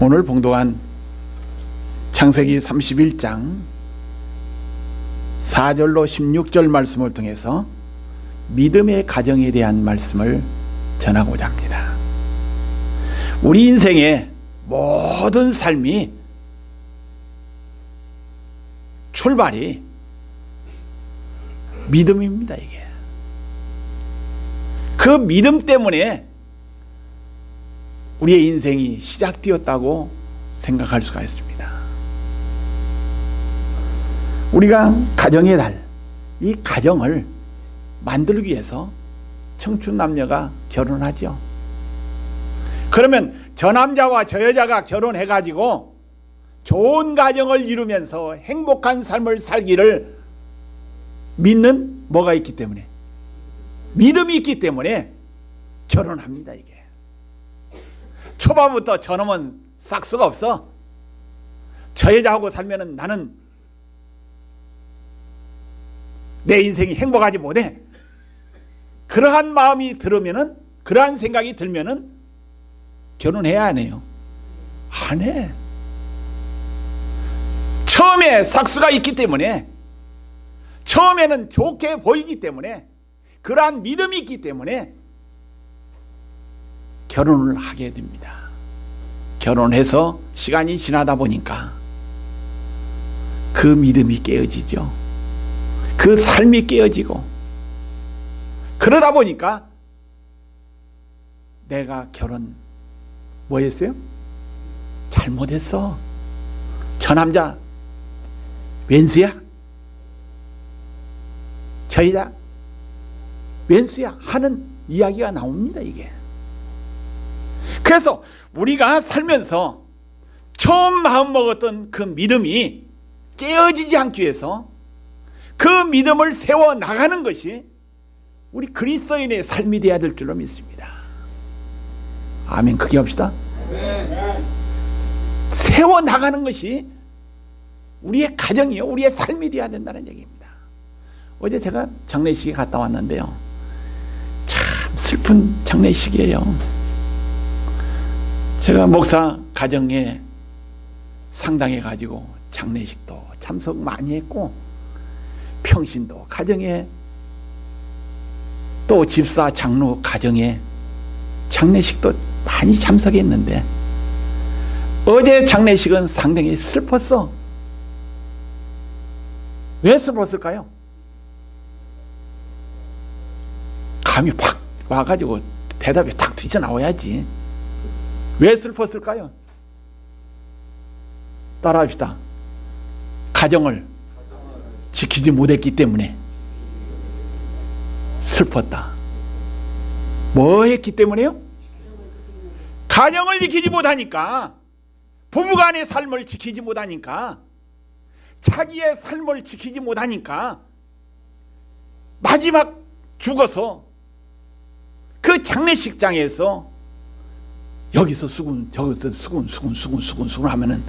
오늘 봉독한 창세기 31장 4절로 16절 말씀을 통해서 믿음의 가정에 대한 말씀을 전하고자 합니다. 우리 인생의 모든 삶이 출발이 믿음입니다. 이게 그 믿음 때문에 우리의 인생이 시작되었다고 생각할 수가 있습니다. 우리가 가정의 달, 이 가정을 만들기 위해서 청춘 남녀가 결혼하죠. 그러면 저 남자와 저 여자가 결혼해가지고 좋은 가정을 이루면서 행복한 삶을 살기를 믿는 뭐가 있기 때문에, 믿음이 있기 때문에 결혼합니다. 이게 초반부터 저놈은 싹수가 없어, 저 여자하고 살면은 나는 내 인생이 행복하지 못해, 그러한 마음이 들으면은, 그러한 생각이 들면은 결혼해야 안 해요? 안 해. 처음에 싹수가 있기 때문에, 처음에는 좋게 보이기 때문에, 그러한 믿음이 있기 때문에 결혼을 하게 됩니다. 결혼해서 시간이 지나다 보니까 그 믿음이 깨어지죠. 그 삶이 깨어지고, 그러다 보니까 내가 결혼 뭐 했어요? 잘못했어. 저 남자 왼수야? 저 여자 왼수야? 하는 이야기가 나옵니다. 이게 그래서 우리가 살면서 처음 마음먹었던 그 믿음이 깨어지지 않기 위해서 그 믿음을 세워나가는 것이 우리 그리스도인의 삶이 되어야 될 줄로 믿습니다. 아멘. 크게 합시다. 세워나가는 것이 우리의 가정이요, 우리의 삶이 되어야 된다는 얘기입니다. 어제 제가 장례식에 갔다 왔는데요, 참 슬픈 장례식이에요. 제가 목사 가정에 상당해가지고 장례식도 참석 많이 했고, 평신도 가정에, 또 집사 장로 가정에 장례식도 많이 참석했는데, 어제 장례식은 상당히 슬펐어. 왜 슬펐을까요? 감이 팍 와가지고 대답이 탁 튀어나와야지. 왜 슬펐을까요? 따라합시다. 가정을 지키지 못했기 때문에 슬펐다. 뭐 했기 때문에요? 가정을 지키지 못하니까, 부부간의 삶을 지키지 못하니까, 자기의 삶을 지키지 못하니까 마지막 죽어서 그 장례식장에서 여기서 수군, 저기서 수군 하면은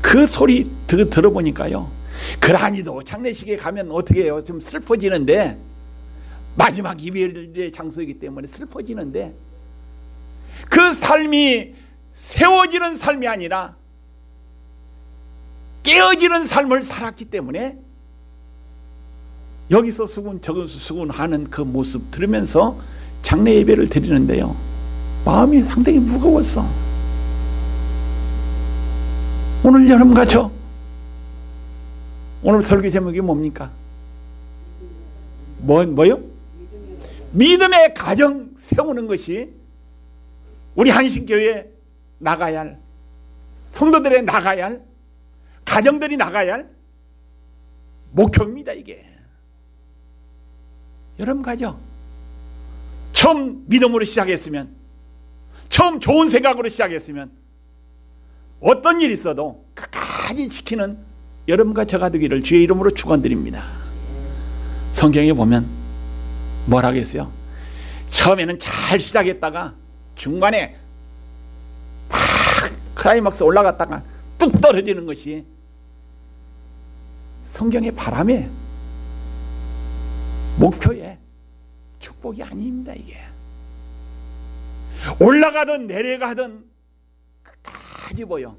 그 소리 들어보니까요, 그러하니도 장례식에 가면 어떻게 해요? 좀 슬퍼지는데, 마지막 이별의 장소이기 때문에 슬퍼지는데, 그 삶이 세워지는 삶이 아니라 깨어지는 삶을 살았기 때문에 여기서 수군 저기서 수군 하는 그 모습 들으면서 장례 예배를 드리는데요, 마음이 상당히 무거웠어. 오늘 여러분 같죠? 오늘 설교 제목이 뭡니까? 뭐요? 믿음의 가정 세우는 것이 우리 한신교회에 나가야 할, 성도들의 나가야 할, 가정들이 나가야 할 목표입니다. 이게 여러분 가죠? 처음 믿음으로 시작했으면, 처음 좋은 생각으로 시작했으면 어떤 일이 있어도 끝까지 지키는 여러분과 저가 되기를 주의 이름으로 축원드립니다. 성경에 보면 뭐라 하겠어요? 처음에는 잘 시작했다가 중간에 막 클라이막스 올라갔다가 뚝 떨어지는 것이 성경의 바람에, 목표에 축복이 아닙니다. 이게 올라가든 내려가든 다 집어요.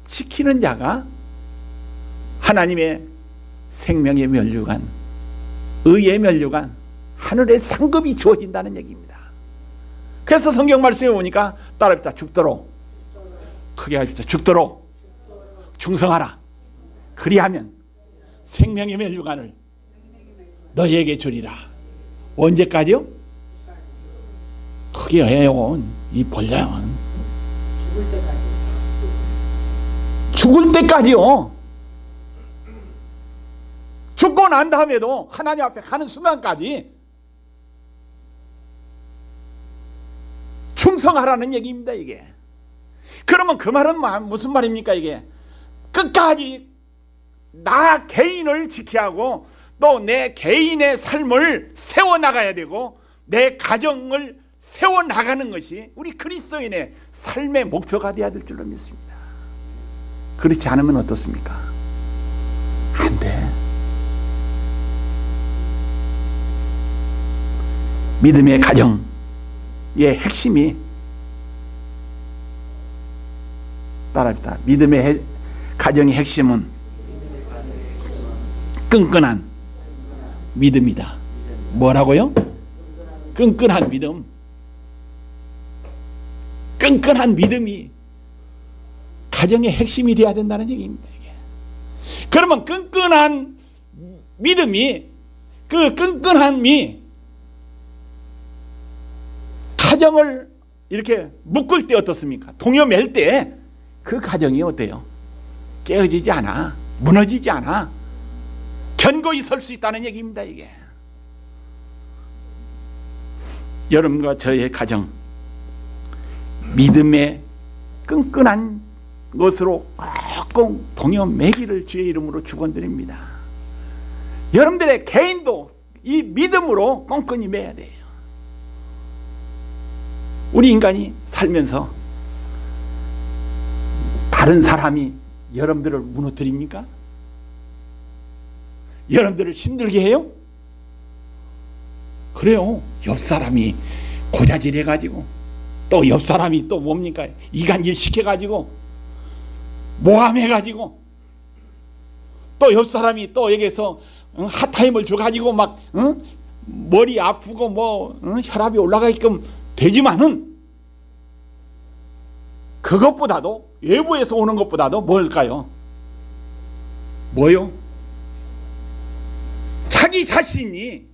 지키는 자가 하나님의 생명의 면류관, 의의 면류관, 하늘의 상급이 주어진다는 얘기입니다. 그래서 성경 말씀에 보니까 따라합시다. 죽도록, 크게 하십시오. 죽도록 충성하라. 그리하면 생명의 면류관을 너희에게 주리라. 언제까지요? 크게 해요. 이 본장은 죽을 때까지요. 죽고 난 다음에도 하나님 앞에 가는 순간까지 충성하라는 얘기입니다. 이게. 그러면 그 말은 무슨 말입니까? 이게 끝까지 나 개인을 지켜야 하고 또 내 개인의 삶을 세워나가야 되고 내 가정을 세워나가는 것이 우리 그리스도인의 삶의 목표가 되어야 될 줄로 믿습니다. 그렇지 않으면 어떻습니까? 안 돼. 믿음의 가정의 핵심이 따라합시다. 믿음의 가정의 핵심은 끈끈한 믿음이다. 뭐라고요? 끈끈한 믿음. 끈끈한 믿음이 가정의 핵심이 되어야 된다는 얘기입니다. 이게. 그러면 끈끈한 믿음이, 그 끈끈함이 가정을 이렇게 묶을 때 어떻습니까? 동여맬 때 그 가정이 어때요? 깨어지지 않아. 무너지지 않아. 견고히 설 수 있다는 얘기입니다. 이게. 여러분과 저의 가정, 믿음의 끈끈한 것으로 꼭 동여매기를 주의 이름으로 축원드립니다. 여러분들의 개인도 이 믿음으로 끈끈히 매야 돼요. 우리 인간이 살면서 다른 사람이 여러분들을 무너뜨립니까? 여러분들을 힘들게 해요? 그래요. 옆 사람이 고자질 해가지고 또 옆 사람이 또 뭡니까? 이간질 시켜가지고 모함해가지고 또 옆 사람이 또 여기서 핫타임을 줘가지고 막 머리 아프고 뭐 혈압이 올라가게끔 되지만은 그것보다도 외부에서 오는 것보다도 뭘까요? 뭐요? 자기 자신이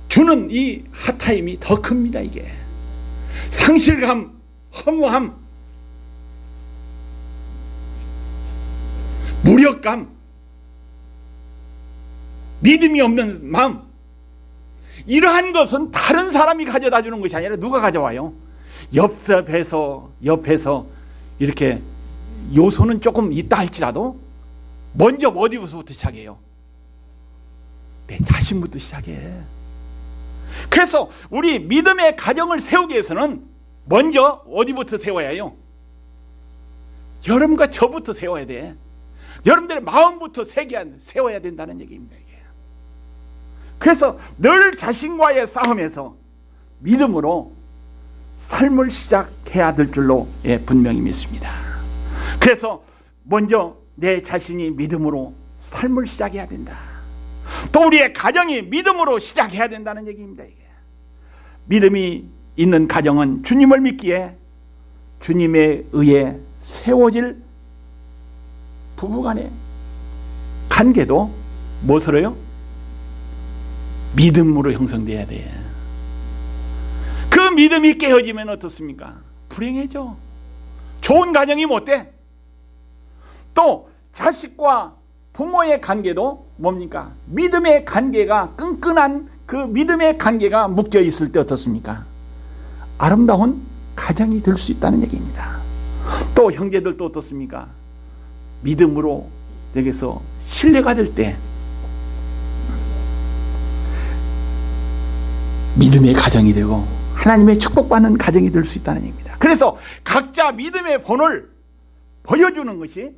주는 이 핫타임이 더 큽니다. 이게 상실감, 허무함, 무력감, 믿음이 없는 마음, 이러한 것은 다른 사람이 가져다 주는 것이 아니라 누가 가져와요? 옆에서 이렇게 요소는 조금 있다 할지라도 먼저 어디서부터 시작해요? 내 자신부터 시작해. 그래서 우리 믿음의 가정을 세우기 위해서는 먼저 어디부터 세워야 해요? 여러분과 저부터 세워야 돼. 여러분들의 마음부터 세워야 된다는 얘기입니다. 이게. 그래서 늘 자신과의 싸움에서 믿음으로 삶을 시작해야 될 줄로 분명히 믿습니다. 그래서 먼저 내 자신이 믿음으로 삶을 시작해야 된다. 또 우리의 가정이 믿음으로 시작해야 된다는 얘기입니다. 이게. 믿음이 있는 가정은 주님을 믿기에 주님에 의해 세워질 부부간의 관계도 무엇으로요? 믿음으로 형성돼야 돼. 그 믿음이 깨어지면 어떻습니까? 불행해져. 좋은 가정이 못 돼. 또 자식과 부모의 관계도 뭡니까? 믿음의 관계가 끈끈한 그 믿음의 관계가 묶여 있을 때 어떻습니까? 아름다운 가정이 될 수 있다는 얘기입니다. 또 형제들도 어떻습니까? 믿음으로 여기서 신뢰가 될 때 믿음의 가정이 되고 하나님의 축복받는 가정이 될 수 있다는 얘기입니다. 그래서 각자 믿음의 본을 보여주는 것이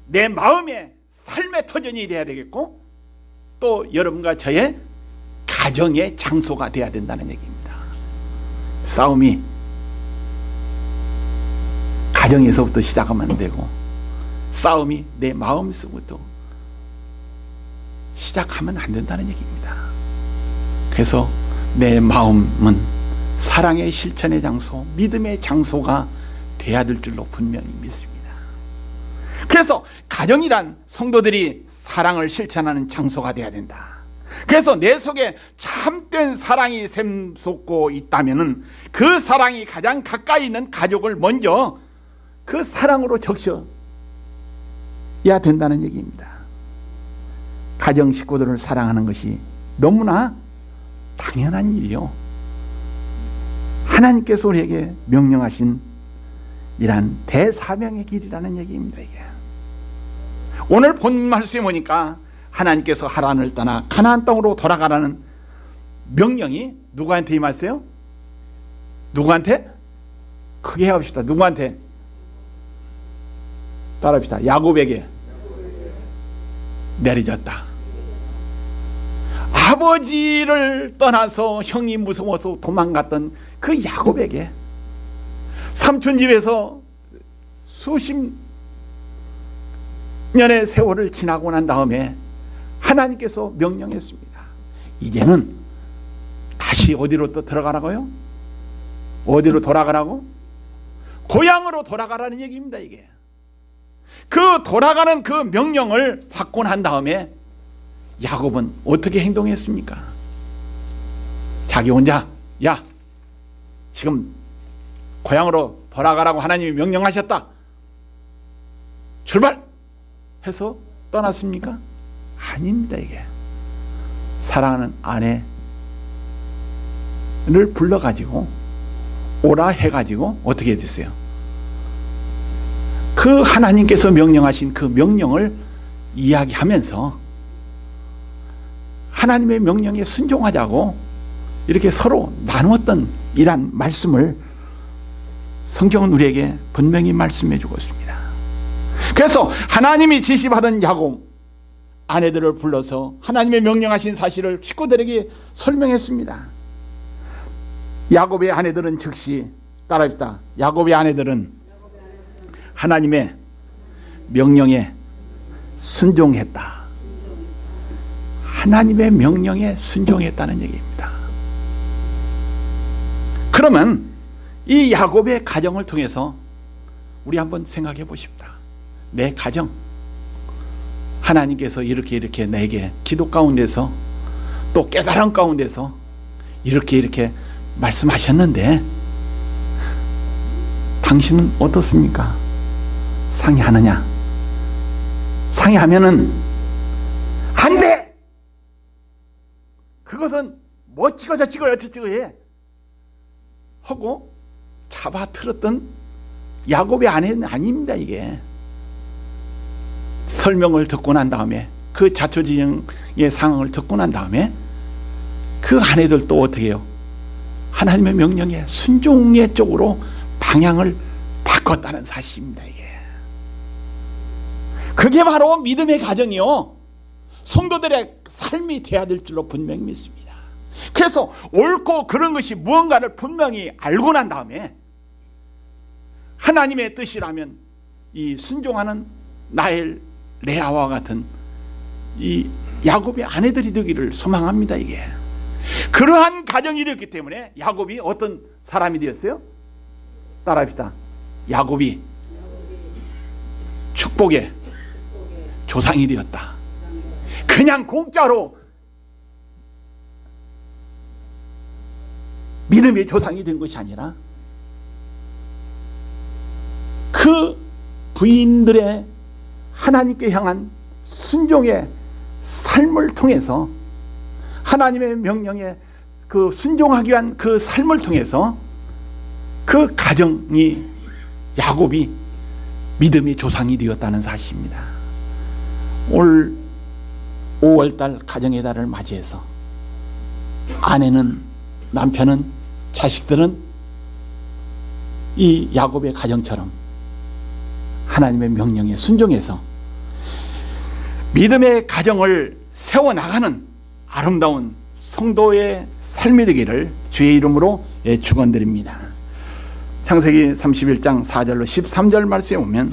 내 마음의 삶의 터전이 되어야 되겠고 또 여러분과 저의 가정의 장소가 되어야 된다는 얘기입니다. 싸움이 가정에서부터 시작하면 안 되고, 싸움이 내 마음속부터 시작하면 안 된다는 얘기입니다. 그래서 내 마음은 사랑의 실천의 장소, 믿음의 장소가 되어야 될 줄로 분명히 믿습니다. 그래서 가정이란 성도들이 사랑을 실천하는 장소가 되어야 된다. 그래서 내 속에 참된 사랑이 샘솟고 있다면 그 사랑이 가장 가까이 있는 가족을 먼저 그 사랑으로 적셔야 된다는 얘기입니다. 가정 식구들을 사랑하는 것이 너무나 당연한 일이요, 하나님께서 우리에게 명령하신 이란 대사명의 길이라는 얘기입니다. 이게 오늘 본 말씀에 보니까 하나님께서 하란을 떠나 가나안 땅으로 돌아가라는 명령이 누구한테 임했어요? 누구한테? 크게 합시다. 누구한테? 따라합시다. 야곱에게 내려졌다. 아버지를 떠나서 형이 무서워서 도망갔던 그 야곱에게 삼촌 집에서 수십 년의 세월을 지나고 난 다음에 하나님께서 명령했습니다. 이제는 다시 어디로 또 들어가라고요? 어디로 돌아가라고? 고향으로 돌아가라는 얘기입니다. 이게 그 돌아가는 그 명령을 받고 난 다음에 야곱은 어떻게 행동했습니까? 자기 혼자 야 지금 고향으로 돌아가라고 하나님이 명령하셨다, 출발! 해서 떠났습니까? 아닙니다. 이게 사랑하는 아내를 불러가지고 오라 해가지고 어떻게 됐어요? 그 하나님께서 명령하신 그 명령을 이야기하면서 하나님의 명령에 순종하자고 이렇게 서로 나누었던 이란 말씀을 성경은 우리에게 분명히 말씀해 주고 있습니다. 그래서 하나님이 지시받은 야곱 아내들을 불러서 하나님의 명령하신 사실을 식구들에게 설명했습니다. 야곱의 아내들은 즉시 따라합시다. 야곱의 아내들은 하나님의 명령에 순종했다. 하나님의 명령에 순종했다는 얘기입니다. 그러면 이 야곱의 가정을 통해서 우리 한번 생각해 보십시다. 내 가정, 하나님께서 이렇게 내게 기도 가운데서 또 깨달음 가운데서 이렇게 말씀하셨는데 당신은 어떻습니까? 상의하느냐? 상의하면은 안 돼! 그것은 뭐 찍어져 어쩌고 해 하고 잡아 틀었던 야곱의 아내는 아닙니다. 이게 설명을 듣고 난 다음에 그 자초지종의 상황을 듣고 난 다음에 그 아내들도 어떻게 해요? 하나님의 명령에 순종의 쪽으로 방향을 바꿨다는 사실입니다. 이게 그게 바로 믿음의 가정이요, 성도들의 삶이 돼야 될 줄로 분명히 믿습니다. 그래서 옳고 그런 것이 무언가를 분명히 알고 난 다음에 하나님의 뜻이라면 이 순종하는 나엘, 레아와 같은 이 야곱의 아내들이 되기를 소망합니다. 이게 그러한 가정이 되었기 때문에 야곱이 어떤 사람이 되었어요? 따라합시다. 야곱이 축복의 조상이 되었다. 그냥 공짜로 믿음의 조상이 된 것이 아니라 그 부인들의 하나님께 향한 순종의 삶을 통해서 하나님의 명령에 그 순종하기 위한 그 삶을 통해서 그 가정이 야곱이 믿음의 조상이 되었다는 사실입니다. 올 5월달 가정의 달을 맞이해서 아내는, 남편은, 자식들은 이 야곱의 가정처럼 하나님의 명령에 순종해서 믿음의 가정을 세워나가는 아름다운 성도의 삶이 되기를 주의 이름으로 축원드립니다. 창세기 31장 4절로 13절 말씀에 보면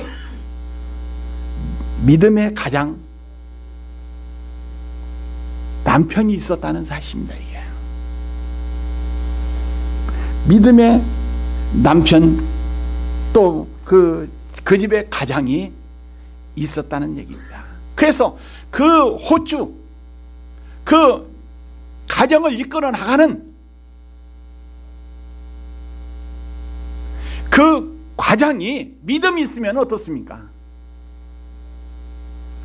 믿음의 가장 남편이 있었다는 사실입니다. 이게 믿음의 남편 또 그 집에 가장이 있었다는 얘기입니다. 그래서 그 호주 그 가정을 이끌어 나가는 그 과장이 믿음이 있으면 어떻습니까?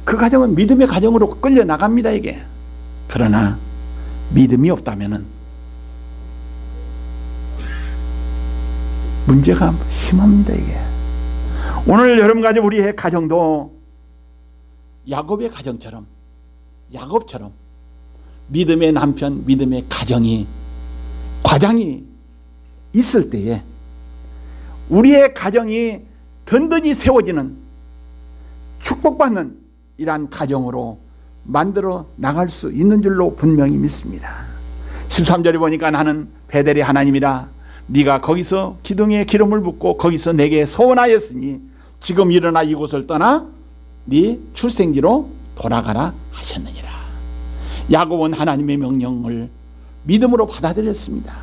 그 가정은 믿음의 가정으로 끌려 나갑니다. 이게 그러나 믿음이 없다면은 문제가 심합니다. 이게 오늘 여러분 가족 우리의 가정도 야곱의 가정처럼 야곱처럼 믿음의 남편 믿음의 가정이 과장이 있을 때에 우리의 가정이 든든히 세워지는 축복받는 이러한 가정으로 만들어 나갈 수 있는 줄로 분명히 믿습니다. 13절에 보니까 나는 베델의 하나님이라 네가 거기서 기둥에 기름을 붓고 거기서 내게 소원하였으니 지금 일어나 이곳을 떠나 네 출생지로 돌아가라 하셨느니라. 야곱은 하나님의 명령을 믿음으로 받아들였습니다.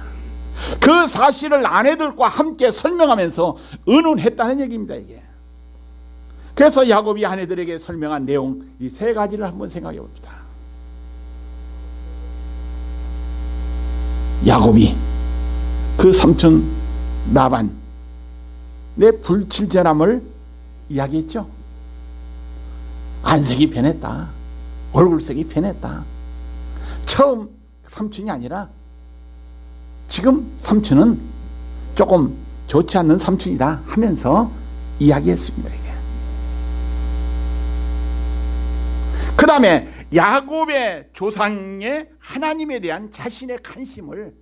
그 사실을 아내들과 함께 설명하면서 의논했다는 얘기입니다. 이게 그래서 야곱이 아내들에게 설명한 내용 이 세 가지를 한번 생각해 봅시다. 야곱이 그 삼촌 라반의 불친절함을 이야기했죠. 안색이 변했다. 얼굴색이 변했다. 처음 삼촌이 아니라 지금 삼촌은 조금 좋지 않는 삼촌이다 하면서 이야기했습니다. 이게. 그 다음에 야곱의 조상의 하나님에 대한 자신의 관심을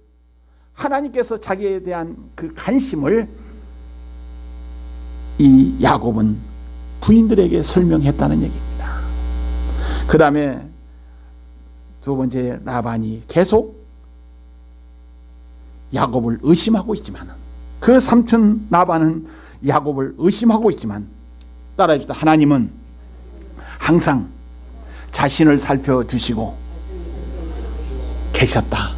하나님께서 자기에 대한 그 관심을 이 야곱은 부인들에게 설명했다는 얘기입니다. 그 다음에 두 번째 라반이 계속 야곱을 의심하고 있지만 그 삼촌 라반은 야곱을 의심하고 있지만 따라해줍시다. 하나님은 항상 자신을 살펴주시고 계셨다.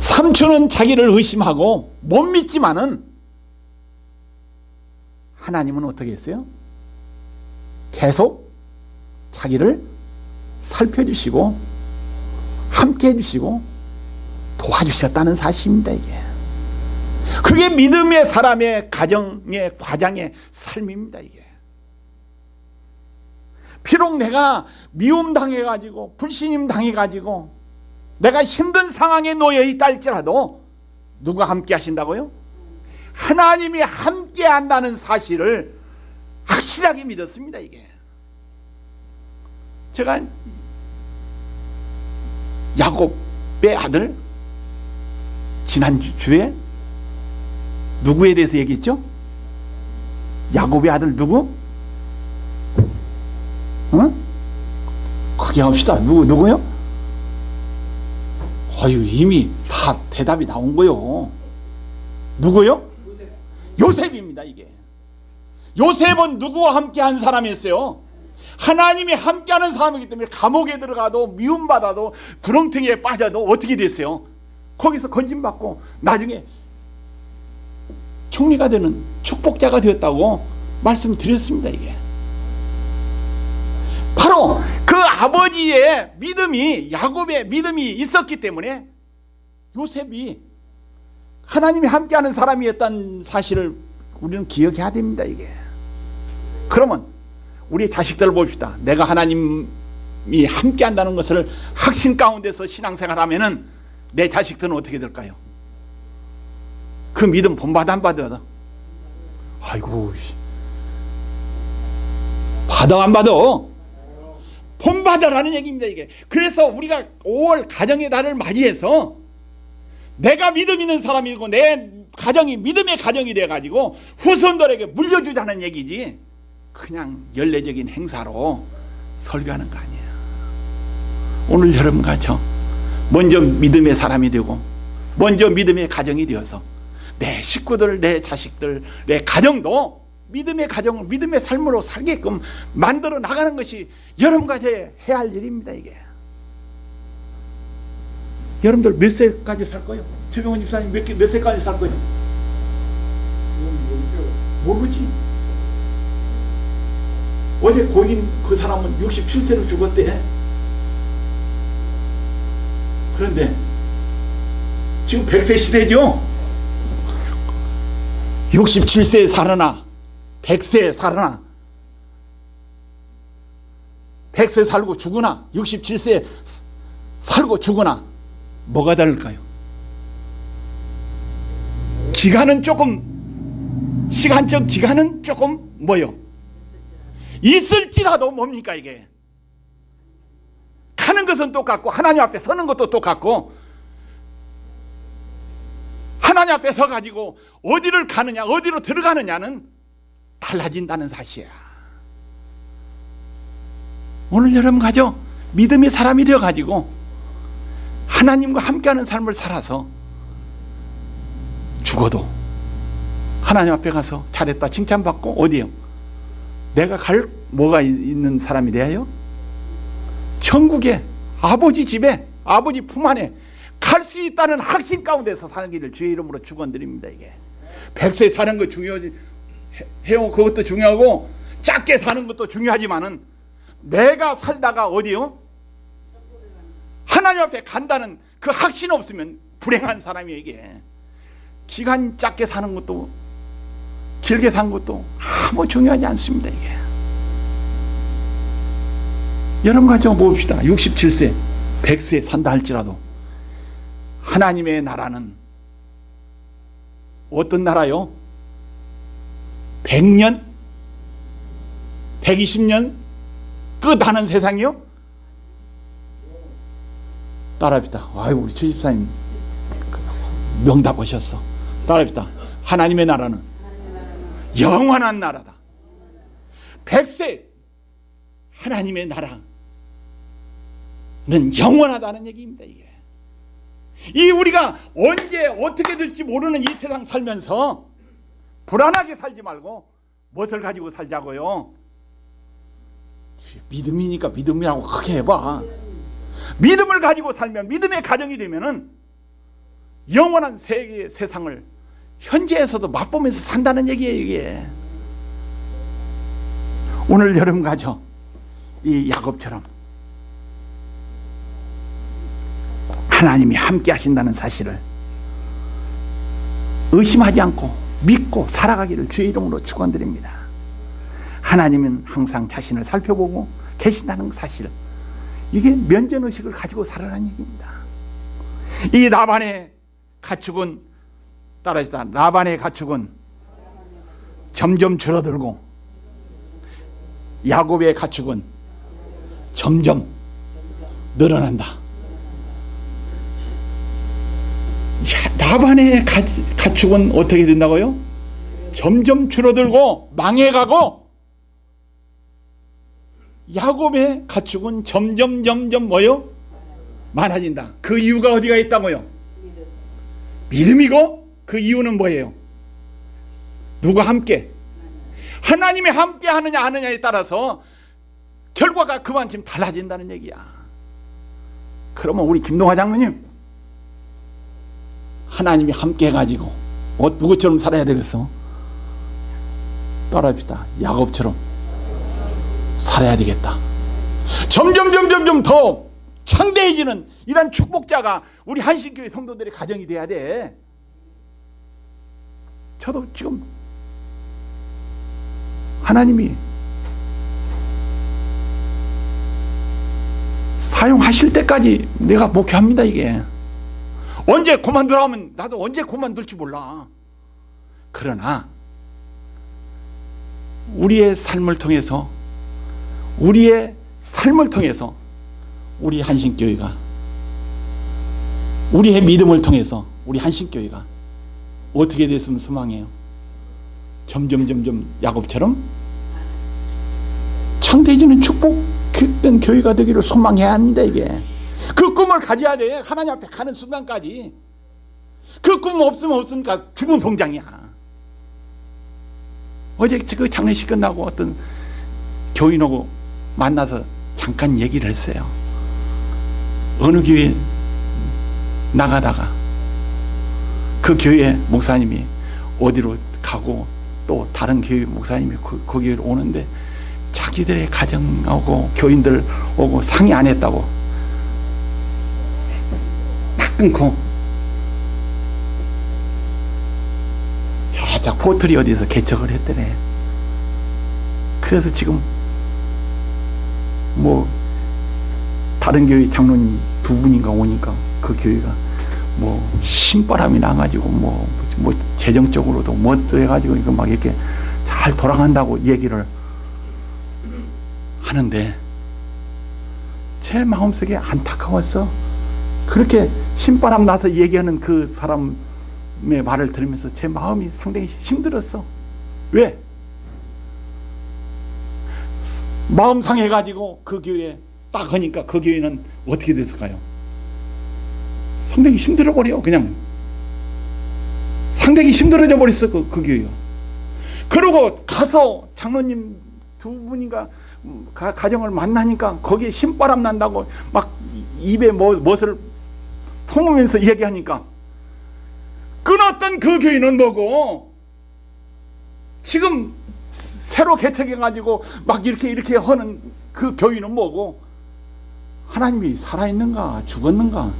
삼촌은 자기를 의심하고 못 믿지만은 하나님은 어떻게 했어요? 계속 자기를 살펴주시고 함께 해주시고 도와주셨다는 사실입니다. 이게 그게 믿음의 사람의 가정의 과장의 삶입니다. 이게 비록 내가 미움 당해가지고 불신임 당해가지고 내가 힘든 상황에 놓여 있다 할지라도 누가 함께 하신다고요? 하나님이 함께 한다는 사실을 확실하게 믿었습니다. 이게 제가 야곱의 아들 지난주에 누구에 대해서 얘기했죠? 야곱의 아들 누구? 크게 합시다. 누구요? 이미 다 대답이 나온 거요. 누구요? 요셉입니다. 이게 요셉은 누구와 함께 한 사람이었어요? 하나님이 함께하는 사람이기 때문에 감옥에 들어가도 미움받아도 구렁텅이에 빠져도 어떻게 됐어요? 거기서 건진받고 나중에 총리가 되는 축복자가 되었다고 말씀드렸습니다. 이게 바로 그 아버지의 믿음이 야곱의 믿음이 있었기 때문에 요셉이 하나님이 함께하는 사람이었다는 사실을 우리는 기억해야 됩니다. 이게 그러면 우리 자식들을 봅시다. 내가 하나님이 함께한다는 것을 확신 가운데서 신앙생활하면은 내 자식들은 어떻게 될까요? 그 믿음 본받아 안 받아? 아이고 받아 안 받아? 본받아라는 얘기입니다. 이게 그래서 우리가 5월 가정의 달을 맞이해서 내가 믿음 있는 사람이고 내 가정이 믿음의 가정이 돼가지고 후손들에게 물려주자는 얘기지 그냥 연례적인 행사로 설교하는 거 아니에요. 오늘 여러분과 저 먼저 믿음의 사람이 되고 먼저 믿음의 가정이 되어서 내 식구들, 내 자식들, 내 가정도 믿음의 가정을 믿음의 삶으로 살게끔 만들어 나가는 것이 여러분과 해야 할 일입니다. 이게 여러분들 몇 세까지 살 거예요? 최병원 집사님 몇 세까지 살 거예요? 모르지. 어제 고인 그 사람은 67세로 죽었대. 그런데 지금 100세 시대죠. 67세에 살으나 100세에 살으나 100세 살고 죽으나 67세 살고 죽으나 뭐가 다를까요? 기간은 조금, 시간적 기간은 조금 뭐요? 있을지라도 뭡니까 이게? 가는 것은 똑같고 하나님 앞에 서는 것도 똑같고 하나님 앞에 서가지고 어디를 가느냐 어디로 들어가느냐는 달라진다는 사실이야. 오늘 여러분 가죠. 믿음의 사람이 되어가지고 하나님과 함께하는 삶을 살아서 죽어도 하나님 앞에 가서 잘했다 칭찬받고 어디요? 내가 갈 뭐가 있는 사람이 돼야요? 천국에 아버지 집에 아버지 품 안에 갈 수 있다는 확신 가운데서 살기를 주의 이름으로 축원드립니다. 이게 100세 사는 거 중요하지 해요. 그것도 중요하고 짧게 사는 것도 중요하지만은 내가 살다가 어디요? 하나님 앞에 간다는 그 확신 없으면 불행한 사람이에요. 이게 기간 짧게 사는 것도 길게 사는 것도 아무 중요하지 않습니다. 이게 여러분 가정 봅시다. 67세 100세 산다 할지라도 하나님의 나라는 어떤 나라요? 100년? 120년? 끝하는 세상이요? 따라합시다. 아이고 우리 최 집사님 명답하셨어. 따라합시다. 하나님의 나라는 영원한 나라다. 100세 하나님의 나라는 영원하다는 얘기입니다. 이게 이 우리가 언제 어떻게 될지 모르는 이 세상 살면서 불안하게 살지 말고 무엇을 가지고 살자고요? 믿음이니까 믿음이라고 크게 해봐. 믿음을 가지고 살면 믿음의 가정이 되면은 영원한 세계의 세상을 현재에서도 맛보면서 산다는 얘기예요. 이게 오늘 여러분 가죠. 이 야곱처럼 하나님이 함께 하신다는 사실을 의심하지 않고 믿고 살아가기를 주의 이름으로 축원드립니다. 하나님은 항상 자신을 살펴보고 계신다는 사실, 이게 면전의식을 가지고 살아라는 얘기입니다. 이 라반의 가축은 따라하시다. 라반의 가축은 점점 줄어들고 야곱의 가축은 점점 늘어난다. 라반의 가축은 어떻게 된다고요? 점점 줄어들고 망해가고 야곱의 가축은 점점 뭐요? 많아진다. 그 이유가 어디가 있다고요? 믿음이고 그 이유는 뭐예요? 누가 함께? 하나님이 함께 하느냐 안 하느냐에 따라서 결과가 그만큼 달라진다는 얘기야. 그러면 우리 김동화 장로님 하나님이 함께 해가지고 누구처럼 살아야 되겠어? 따라합시다. 야곱처럼 살아야 되겠다. 점점 더 창대해지는 이런 축복자가 우리 한신교회 성도들의 가정이 돼야 돼. 저도 지금 하나님이 사용하실 때까지 내가 목회합니다. 이게 언제 그만두라 하면 나도 언제 그만둘지 몰라. 그러나 우리의 삶을 통해서 우리 한신교회가 우리의 믿음을 통해서 우리 한신교회가 어떻게 됐으면 소망해요? 점점 야곱처럼 창대해지는 축복된 교회가 되기를 소망해야 합니다. 이게 꿈을 가져야 돼. 하나님 앞에 가는 순간까지. 그 꿈 없으면 없으니까 죽은 송장이야. 어제 그 장례식 끝나고 어떤 교인하고 만나서 잠깐 얘기를 했어요. 어느 교회 나가다가 그 교회 목사님이 어디로 가고 또 다른 교회 목사님이 거기로 오는데 자기들의 가정하고 교인들 오고 상의 안 했다고 딱 끊고 저쪽 포털이 어디서 개척을 했더래. 그래서 지금 뭐 다른 교회 장로님 두 분인가 오니까 그 교회가 뭐 신바람이 나가지고 뭐 재정적으로도 뭐 해가지고 이거 막 이렇게 잘 돌아간다고 얘기를 하는데 제 마음속에 안타까웠어. 그렇게 신바람 나서 얘기하는 그 사람의 말을 들으면서 제 마음이 상당히 힘들었어. 왜? 마음 상해가지고 그 교회에 딱 하니까 그 교회는 어떻게 됐을까요? 상당히 힘들어버려. 그냥 상당히 힘들어져 버렸어. 그 교회가. 그러고 가서 장로님 두 분인가 가정을 만나니까 거기에 신바람 난다고 막 입에 무엇을 품으면서 얘기하니까 끊었던 그 교회는 뭐고 지금 새로 개척해가지고 막 이렇게 하는 그 교회는 뭐고 하나님이 살아있는가 죽었는가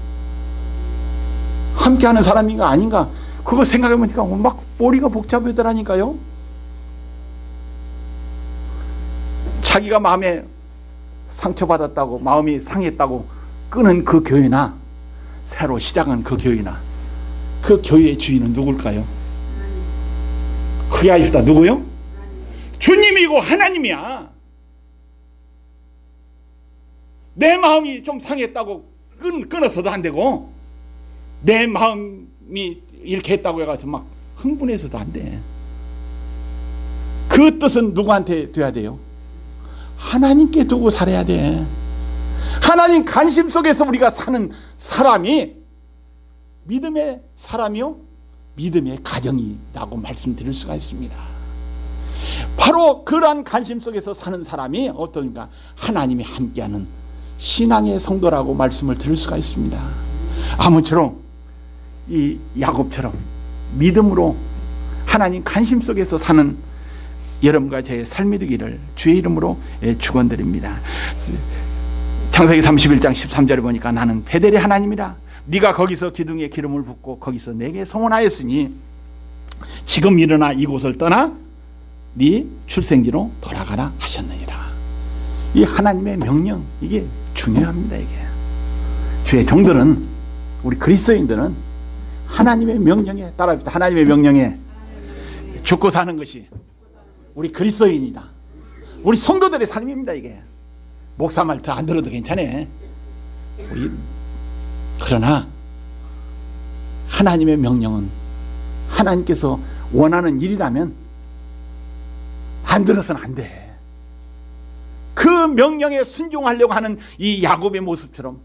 함께하는 사람인가 아닌가 그거 생각해보니까 막 머리가 복잡하더라니까요. 자기가 마음에 상처받았다고 마음이 상했다고 끊은 그 교회나 새로 시작한 그 교회나 그 교회의 주인은 누굴까요? 그게 아쉽다. 누구요? 주님이고 하나님이야. 내 마음이 좀 상했다고 끊어서도 안 되고 내 마음이 이렇게 했다고 해가지고 막 흥분해서도 안 돼. 그 뜻은 누구한테 돼야 돼요? 하나님께 두고 살아야 돼. 하나님 관심 속에서 우리가 사는 사람이 믿음의 사람이요 믿음의 가정이라고 말씀드릴 수가 있습니다. 바로 그러한 관심 속에서 사는 사람이 어떤가? 하나님이 함께하는 신앙의 성도라고 말씀을 드릴 수가 있습니다. 아무쪼록 이 야곱처럼 믿음으로 하나님 관심 속에서 사는 여러분과 제 삶이 되기를 주의 이름으로 축원드립니다. 창세기 31장 13절에 보니까 나는 베델의 하나님이라 네가 거기서 기둥에 기름을 붓고 거기서 내게 소원하였으니 지금 일어나 이곳을 떠나 네 출생지로 돌아가라 하셨느니라. 이 하나님의 명령 이게 중요합니다. 이게 주의 종들은 우리 그리스도인들은 하나님의 명령에 따라합니다. 하나님의 명령에 죽고 사는 것이 우리 그리스도인이다. 우리 성도들의 삶입니다. 이게 목사 말 더 안 들어도 괜찮아. 우리 그러나 하나님의 명령은 하나님께서 원하는 일이라면 안 들어서는 안 돼. 그 명령에 순종하려고 하는 이 야곱의 모습처럼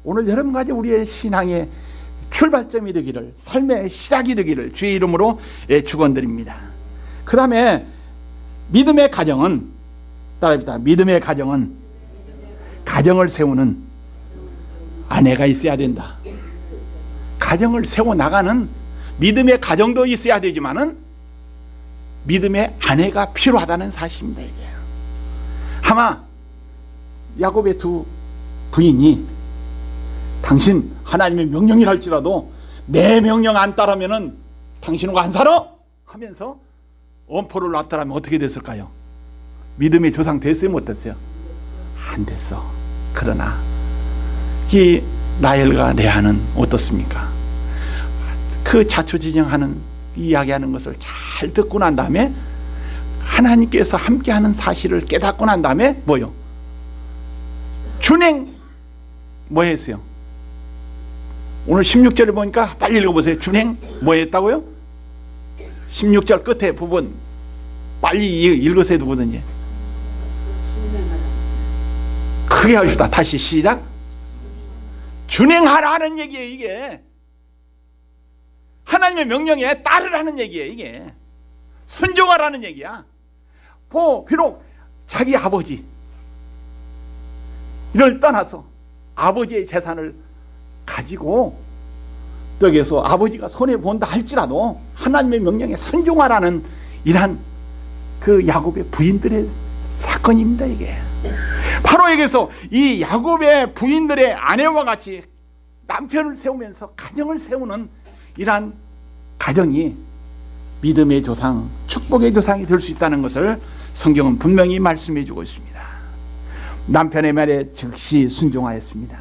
오늘 여러분까지 우리의 신앙의 출발점이 되기를 삶의 시작이 되기를 주의 이름으로 축원드립니다. 그 다음에 믿음의 가정은 따라합니다. 믿음의 가정은 가정을 세우는 아내가 있어야 된다. 가정을 세워나가는 믿음의 가정도 있어야 되지만은 믿음의 아내가 필요하다는 사실입니다. 이게. 아마 야곱의 두 부인이 당신 하나님의 명령이랄지라도 내 명령 안 따르면은 당신하고 안 살아 하면서 엄포를 놨더라면 어떻게 됐을까요? 믿음의 조상 됐어요? 못 됐어요? 안 됐어. 그러나 이 라헬과 레아는 어떻습니까? 그 자초지정하는 이야기하는 것을 잘 듣고 난 다음에 하나님께서 함께하는 사실을 깨닫고 난 다음에 뭐요? 준행 뭐 했어요? 오늘 16절을 보니까 빨리 읽어보세요. 준행 뭐 했다고요? 16절 끝에 부분 빨리 읽으세요. 누구든지 크게 하십시다. 다시 시작. 준행하라는 얘기예요. 이게 하나님의 명령에 따르라는 얘기예요. 이게 순종하라는 얘기야. 비록 자기 아버지 이를 떠나서 아버지의 재산을 가지고 여기에서 아버지가 손해본다 할지라도 하나님의 명령에 순종하라는 이러한 그 야곱의 부인들의 사건입니다. 이게 바로 여기서 이 야곱의 부인들의 아내와 같이 남편을 세우면서 가정을 세우는 이러한 가정이 믿음의 조상, 축복의 조상이 될 수 있다는 것을 성경은 분명히 말씀해 주고 있습니다. 남편의 말에 즉시 순종하였습니다.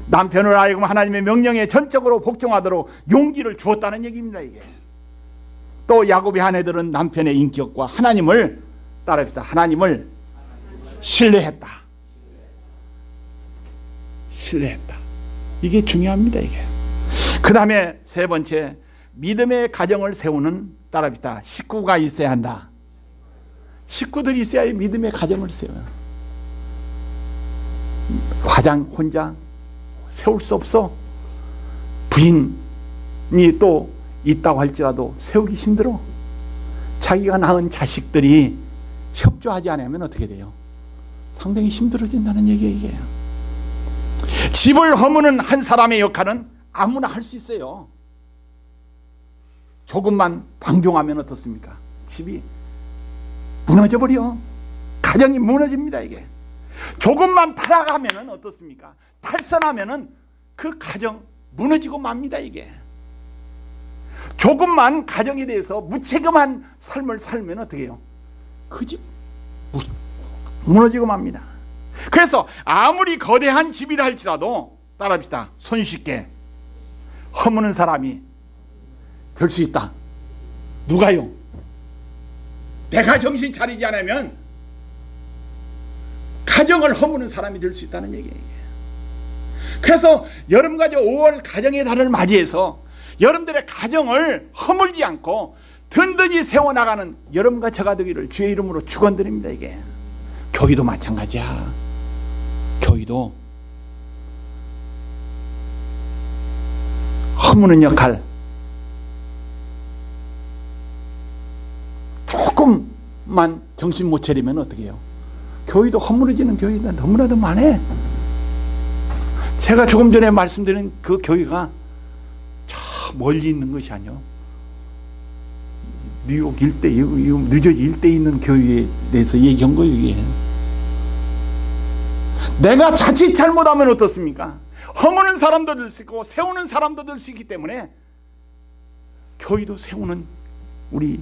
남편을 하여금 하나님의 명령에 전적으로 복종하도록 용기를 주었다는 얘기입니다. 이게 또 야곱의 아내들은 남편의 인격과 하나님을 따라했다. 하나님을 신뢰했다. 신뢰했다. 이게 중요합니다. 이게 그 다음에 세 번째, 믿음의 가정을 세우는 따라합시다. 식구가 있어야 한다. 식구들이 있어야 믿음의 가정을 세워요. 가장 혼자 세울 수 없어. 부인이 또 있다고 할지라도 세우기 힘들어. 자기가 낳은 자식들이 협조하지 않으면 어떻게 돼요? 상당히 힘들어진다는 얘기예요. 이게 집을 허무는 한 사람의 역할은 아무나 할 수 있어요. 조금만 방종하면 어떻습니까? 집이 무너져버려. 가정이 무너집니다. 이게 조금만 타락하면 어떻습니까? 탈선하면 그 가정 무너지고 맙니다. 이게 조금만 가정에 대해서 무책임한 삶을 살면 어떻게 해요? 그 집 무너지고 맙니다. 그래서 아무리 거대한 집이라 할지라도 따라합시다. 손쉽게 허무는 사람이 될 수 있다. 누가요? 내가 정신 차리지 않으면 가정을 허무는 사람이 될 수 있다는 얘기예요. 그래서 여름가족 5월 가정의 달을 맞이해서 여러분들의 가정을 허물지 않고 든든히 세워나가는 여러분과 저가 되기를 주의 이름으로 축원드립니다. 이게 교회도 마찬가지야. 교회도 허무는 역할 조금만 정신 못 차리면 어떻게 해요? 교회도 허물어지는 교회가 너무나도 많아. 제가 조금 전에 말씀드린 그 교회가 저 멀리 있는 것이 아니요, 뉴욕 일대, 뉴저지 일대에 있는 교회에 대해서 얘기한 거예요. 이게 내가 자칫 잘못하면 어떻습니까? 허무는 사람도 될 수 있고 세우는 사람도 될 수 있기 때문에 교회도 세우는 우리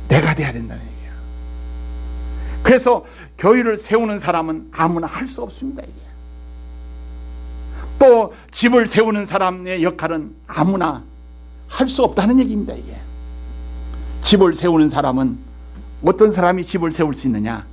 내가 돼야 된다는 얘기야. 그래서 교회를 세우는 사람은 아무나 할 수 없습니다. 이게 또 집을 세우는 사람의 역할은 아무나 할 수 없다는 얘기입니다. 이게 집을 세우는 사람은 어떤 사람이 집을 세울 수 있느냐?